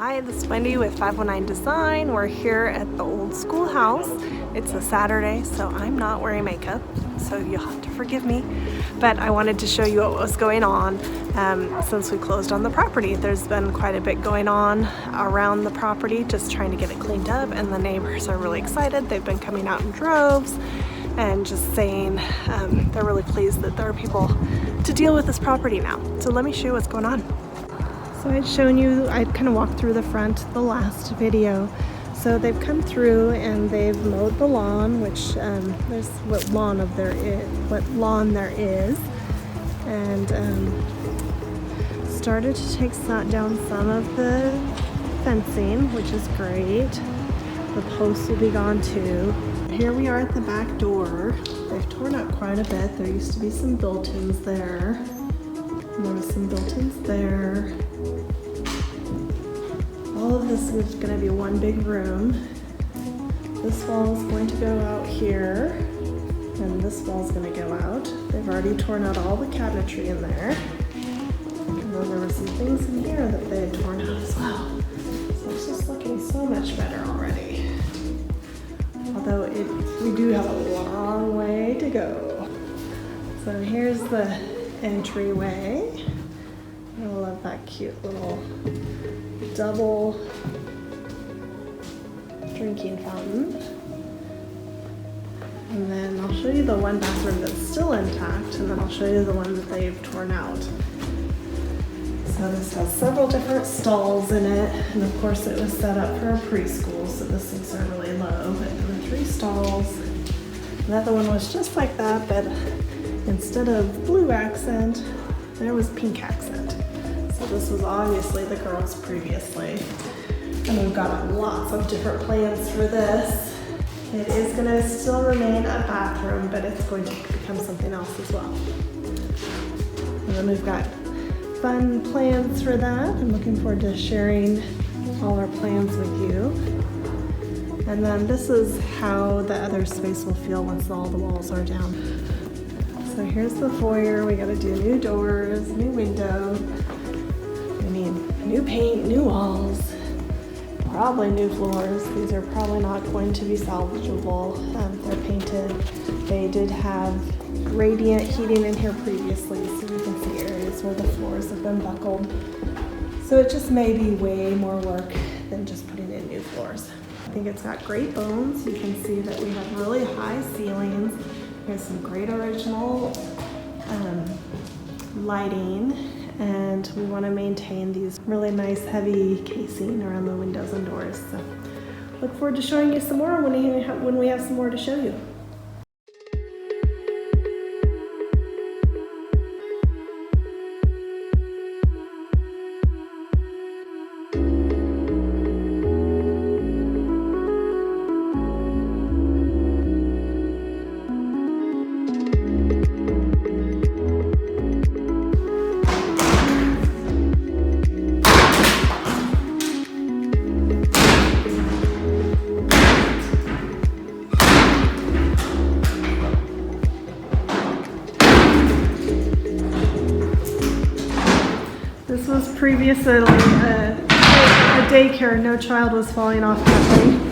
Hi, this is Wendy with 519 Design. We're here at the old schoolhouse. It's a Saturday, so I'm not wearing makeup, so you'll have to forgive me. But I wanted to show you what was going on since we closed on the property. There's been quite a bit going on around the property, just trying to get it cleaned up, and the neighbors are really excited. They've been coming out in droves and just saying they're really pleased that there are people to deal with this property now. So let me show you what's going on. So I'd shown you, I'd kind of walked through the front the last video. So they've come through and they've mowed the lawn, which there's what lawn there is, and started to take down some of the fencing, which is great. The posts will be gone too. Here we are at the back door. They've torn up quite a bit. There used to be some built-ins there. And there was some built-ins there. All of this is going to be one big room. This wall is going to go out here, and this wall is going to go out. They've already torn out all the cabinetry in there. And then there were some things in here that they had torn out as well. So it's just looking so much better already. Although we do have a long way to go. So here's the entryway. I love that cute little double drinking fountain. And then I'll show you the one bathroom that's still intact, and then I'll show you the one that they've torn out. So this has several different stalls in it, and of course it was set up for a preschool, so the sinks are really low, but there were 3 stalls. Another one was just like that, but instead of blue accent, there was pink accent. So this was obviously the girls previously. And we've got lots of different plans for this. It is going to still remain a bathroom, but it's going to become something else as well. And then we've got fun plans for that. I'm looking forward to sharing all our plans with you. And then this is how the other space will feel once all the walls are down. So here's the foyer. We got to do new doors, new window. We need new paint, new walls, probably new floors. These are probably not going to be salvageable. They're painted. They did have radiant heating in here previously, so you can see areas where the floors have been buckled. So it just may be way more work than just putting in new floors. I think it's got great bones. You can see that we have really high ceilings. Here's some great original lighting, and we want to maintain these really nice heavy casing around the windows and doors. So look forward to showing you some more when we have some more to show you. This was previously a daycare. No child was falling off that thing.